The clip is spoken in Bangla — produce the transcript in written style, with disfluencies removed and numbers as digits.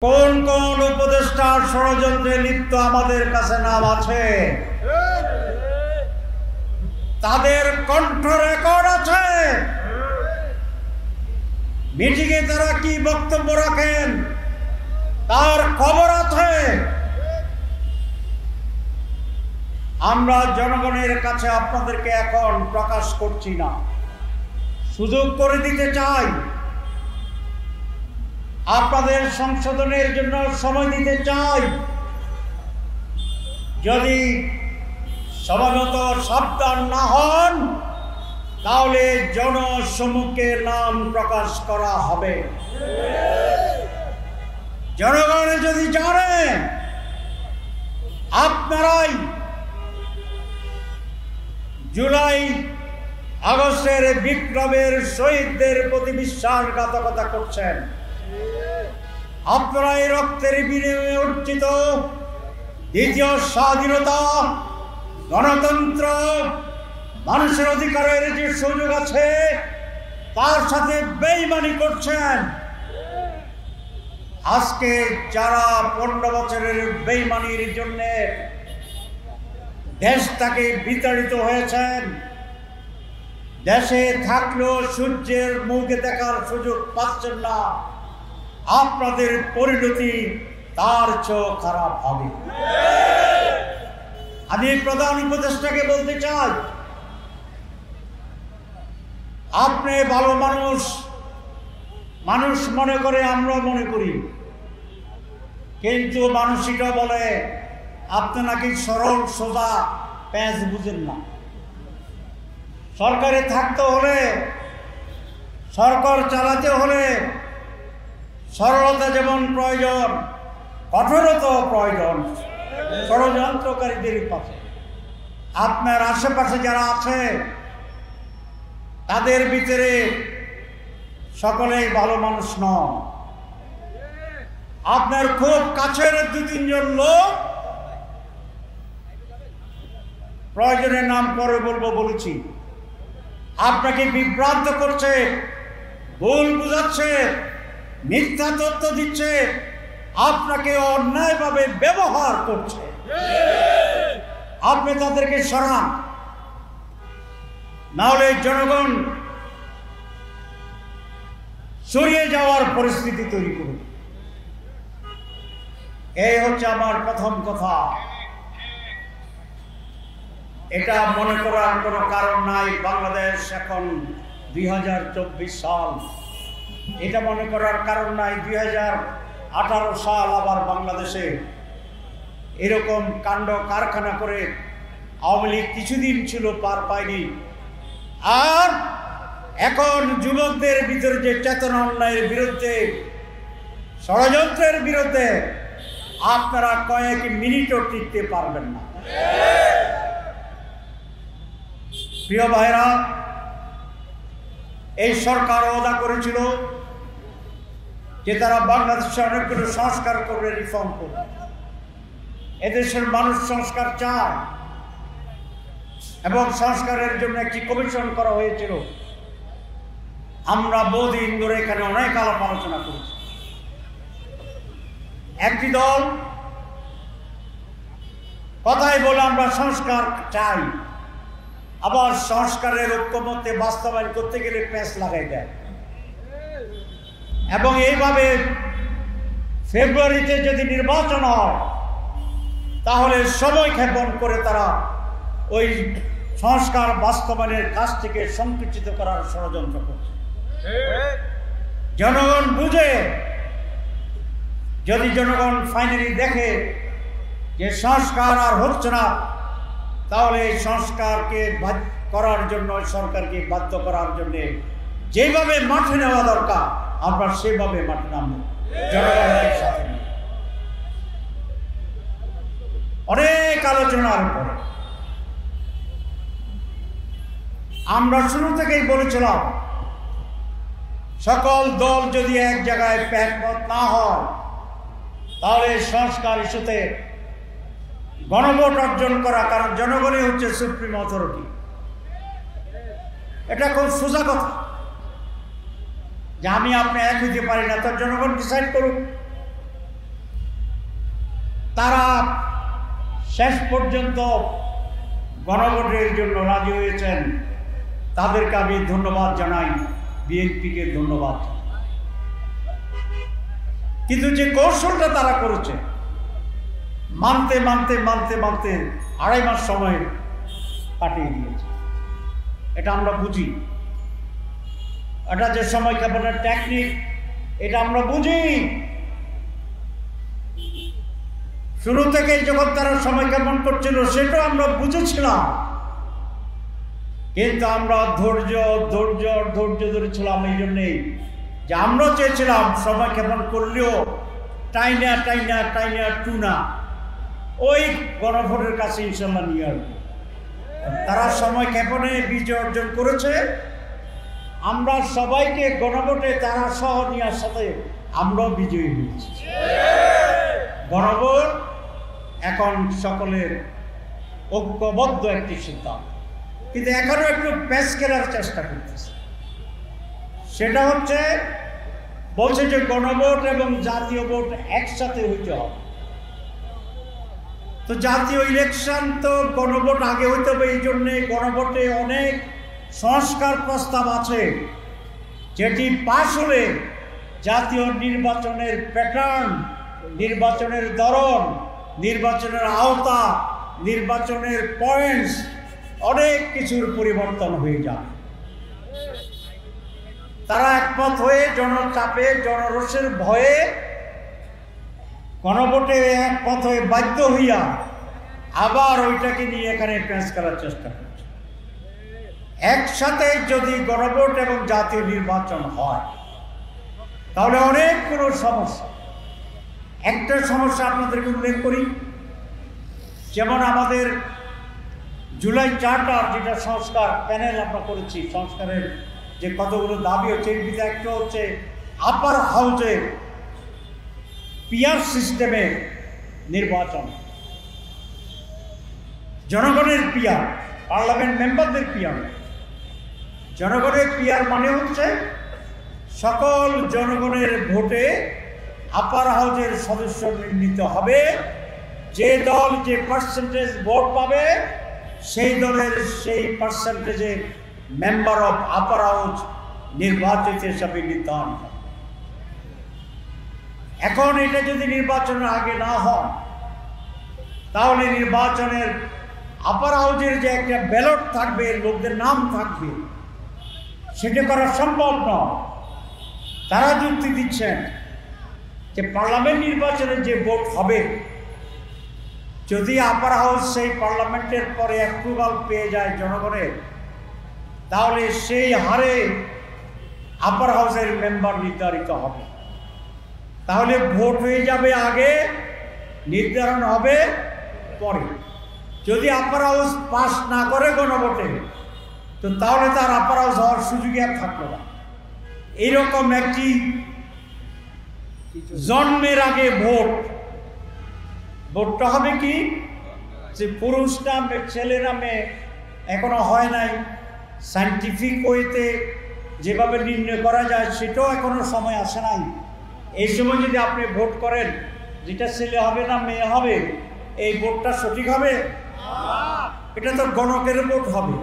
কোন কোন উপদেষ্টার ষড়যন্ত্রে লিপ্ত আমাদের কাছে নাম আছে, তাদের কণ্ঠ রেকর্ড আছে। মিটিংয়ে তারা কি বক্তব্য রাখেন তার খবর আছে। আমরা জনগণের কাছে আপনাদেরকে এখন প্রকাশ করছি না, সুযোগ করে দিতে চাই, আপনাদের সংশোধনের জন্য সময় দিতে চাই। যদি সময়মত সাবধান না হন তাহলে জনসম্মুখে নাম প্রকাশ করা হবে। জনগণ যদি জানে আপনারাই জুলাই আগস্টের বিপ্লবের শহীদদের প্রতি বিশ্বাসঘাতকতা করছেন, আপনারা এই রক্তের বিনিময়ে অর্জিত দ্বিতীয় স্বাধীনতা, গণতন্ত্র, মানুষের অধিকারের যে সুযোগ আছে তার সাথে বেইমানি করছেন। আজকে যারা 15 বছরের বেইমানির জন্য দেশ থেকে বিতাড়িত হয়েছেন, দেশে থাকলেও সূর্যের মুখে দেখার সুযোগ পাচ্ছেন না, আপনাদের পরিণতি তার চেয়েও খারাপ হবে। আমি প্রধান উপদেষ্টাকে বলতে চাই, আপনি ভালো মানুষ, মানুষ মনে করে, আমরা মনে করি, কিন্তু মানুষটা বলে আপনি নাকি সরল সোজা প্যাঁচ বুঝেন না। সরকারে থাকতে হলে, সরকার চালাতে হলে সরলতা যেমন প্রয়োজন, কঠোরতা প্রয়োজন ষড়যন্ত্রকারীদের পাশে। আপনার আশেপাশে যারা আছে তাদের ভিতরে সকলেই ভালো মানুষ নন। আপনার খুব কাছের 2-3 জন লোক, প্রয়োজনের নাম পরে বলবো বলেছি, আপনাকে বিভ্রান্ত করছে, ভুল বুঝাচ্ছে, মিথ্যা তথ্য দিচ্ছে, আপনাকে অন্যায়ভাবে ব্যবহার করছে। আপনি তাদেরকে সরান, নাহলে জনগণ সরিয়ে যাওয়ার পরিস্থিতি তৈরি করুন। এই হচ্ছে আমার প্রথম কথা। এটা মনে করার কোনো কারণ নাই বাংলাদেশ এখন 2024 সাল, এটা মনে করার কারণ নাই 2018 সাল আবার বাংলাদেশে এরকম কাণ্ড কারখানা করে আওয়ামী লীগ কিছুদিন ছিল, পার পায়নি। আর এখন যুবকদের ভিতরে যে চেতনা, অন্যায়ের বিরুদ্ধে, ষড়যন্ত্রের বিরুদ্ধে আপনারা কয়েক মিনিটও টিকতে পারবেন না। প্রিয় ভাইরা, এই সরকার ওয়াদা করেছিল যে তারা বাংলাদেশে অনেকগুলো সংস্কার করবে, রিফর্ম করবে। এদেশের মানুষ সংস্কার চায় এবং সংস্কারের জন্য একটি কমিশন করা হয়েছিল। আমরা বহুদিন ধরে এখানে অনেক আলাপ আলোচনা করেছি। একটি দল কথাই বলে আমরা সংস্কার চাই, আবার সংস্কারের ঐক্যমত্যে বাস্তবায়ন করতে গেলে প্যাঁচ লাগাই দেয়। এবং এইভাবে ফেব্রুয়ারিতে যদি নির্বাচন হয় তাহলে সময় ক্ষেপণ করে তারা ওই সংস্কার বাস্তবায়নের কাজ থেকে সংকুচিত করার ষড়যন্ত্র করছে। জনগণ বুঝে, যদি জনগণ ফাইনালি দেখে যে সংস্কার আর হচ্ছে না, তাহলে এই সংস্কারকে করার জন্য, সরকারকে বাধ্য করার জন্য যেভাবে মাঠে নেওয়া দরকার আমরা সেভাবে মাঠে নামব। জনগণের সাথে অনেক আলোচনার পরে আমরা শুরু থেকেই বলেছিলাম, সকল দল যদি এক জায়গায় একমত না হয় তাহলে সংস্কার ইস্যুতে গণভোট অর্জন করা, কারণ জনগণই হচ্ছে সুপ্রিম অথরিটি। এটা খুব সোজা কথা। যে আমি আপনি এক হইতে পারি না, তার জনগণ ডিসাইড করুক। তারা শেষ পর্যন্ত গণভোটের জন্য রাজি হয়েছেন। তাদেরকে আমি ধন্যবাদ জানাই, বিএনপিকে ধন্যবাদ। কিন্তু যে কৌশলটা তারা করেছে, মানতে মানতে মানতে মানতে 2.5 মাস সময় কাটিয়ে দিয়েছে। এটা আমরা বুঝি, এটা যে সময় ক্ষেপণের টেকনিক, এটা আমরা বুঝি। শুরু থেকে যখন তারা সময় ক্ষেপণ করছিল সেটাও আমরা বুঝেছিলাম, কিন্তু আমরা ধৈর্য ধরেছিলাম এই জন্যেই যে আমরা চেয়েছিলাম সময় ক্ষেপণ করলেও টাইনা টুনা ওই গণভোটের কাছে ইনশাল্লাহ নিয়ে আসবে। তারা সময় ক্ষেপণে বিজয় অর্জন করেছে। আমরা সবাইকে গণভোটে তারা সহ নেওয়ার সাথে আমরাও বিজয়ী হয়েছি। গণভোট এখন সকলের ঐক্যবদ্ধ একটি সিদ্ধান্ত, কিন্তু এখনো একটু প্যাচ খেলার চেষ্টা করতেছে। সেটা হচ্ছে বলছে যে গণভোট এবং জাতীয় ভোট একসাথে হইতে হবে। তো জাতীয় ইলেকশন তো গণভোট আগে হইতে হবে, এই জন্যে গণভোটে অনেক সংস্কার প্রস্তাব আছে, যেটি পাশ হলে জাতীয় নির্বাচনের প্যাটার্ন, নির্বাচনের ধরন, নির্বাচনের আওতা, নির্বাচনের পয়েন্টস অনেক কিছুর পরিবর্তন হয়ে যায়। তারা একমত হয়ে জনচাপে জনরোষের ভয়ে গণভোটে একমত হয়ে বাধ্য হইয়া আবার ওইটাকে নিয়ে এখানে পেশ করার চেষ্টা করছে। একসাথে যদি গণভোট এবং জাতীয় নির্বাচন হয় তাহলে অনেকগুলো সমস্যা। একটা সমস্যা আপনাদেরকে উল্লেখ করি, যেমন আমাদের জুলাই চার্টার, যেটা সংস্কার প্যানেল আমরা করেছি, সংস্কারের যে কতগুলো দাবি হচ্ছে, এর ভিতরে একটা হচ্ছে আপার হাউসে পিআর সিস্টেমে নির্বাচন, জনগণের পিআর, পার্লামেন্ট মেম্বারদের পিআর। জনগণের পিআর মানে হচ্ছে সকল জনগণের ভোটে আপার হাউসের সদস্য নির্ণীত হবে। যে দল যে পার্সেন্টেজ ভোট পাবে সেই দলের সেই পার্সেন্টেজে মেম্বার অফ আপার হাউস নির্বাচিত হিসাবে নির্ধারণ হবে। এখন এটা যদি নির্বাচনের আগে না হয় তাহলে নির্বাচনের আপার হাউসের যে একটা ব্যালট থাকবে, লোকদের নাম থাকবে, সেটা করা সম্ভব নয়। তারা যুক্তি দিচ্ছেন যে পার্লামেন্ট নির্বাচনের যে ভোট হবে, যদি আপার হাউস সেই পার্লামেন্টের পরে অ্যাপ্রুভাল পেয়ে যায় জনগণের, তাহলে সেই হারে আপার হাউসের মেম্বার নির্ধারিত হবে। তাহলে ভোট হয়ে যাবে আগে, নির্ধারণ হবে পরে। যদি আপার হাউস পাস না করে গণভোটে, তো তাহলে তার আপার হাউস হওয়ার সুযোগই আর থাকলো না। এইরকম একটি জন্মের আগে ভোটটা হবে কি, যে পুরুষ নামে ছেলে নামে এখনো হয় নাই, সায়েন্টিফিক ওয়েতে যেভাবে নির্ণয় করা যায় সেটাও এখনো সময় আসে নাই। এই সময় যদি আপনি ভোট করেন যেটা ছেলে হবে না মেয়ে হবে, এই ভোটটা সঠিক হবে? এটা তো গণকের ভোট হবে।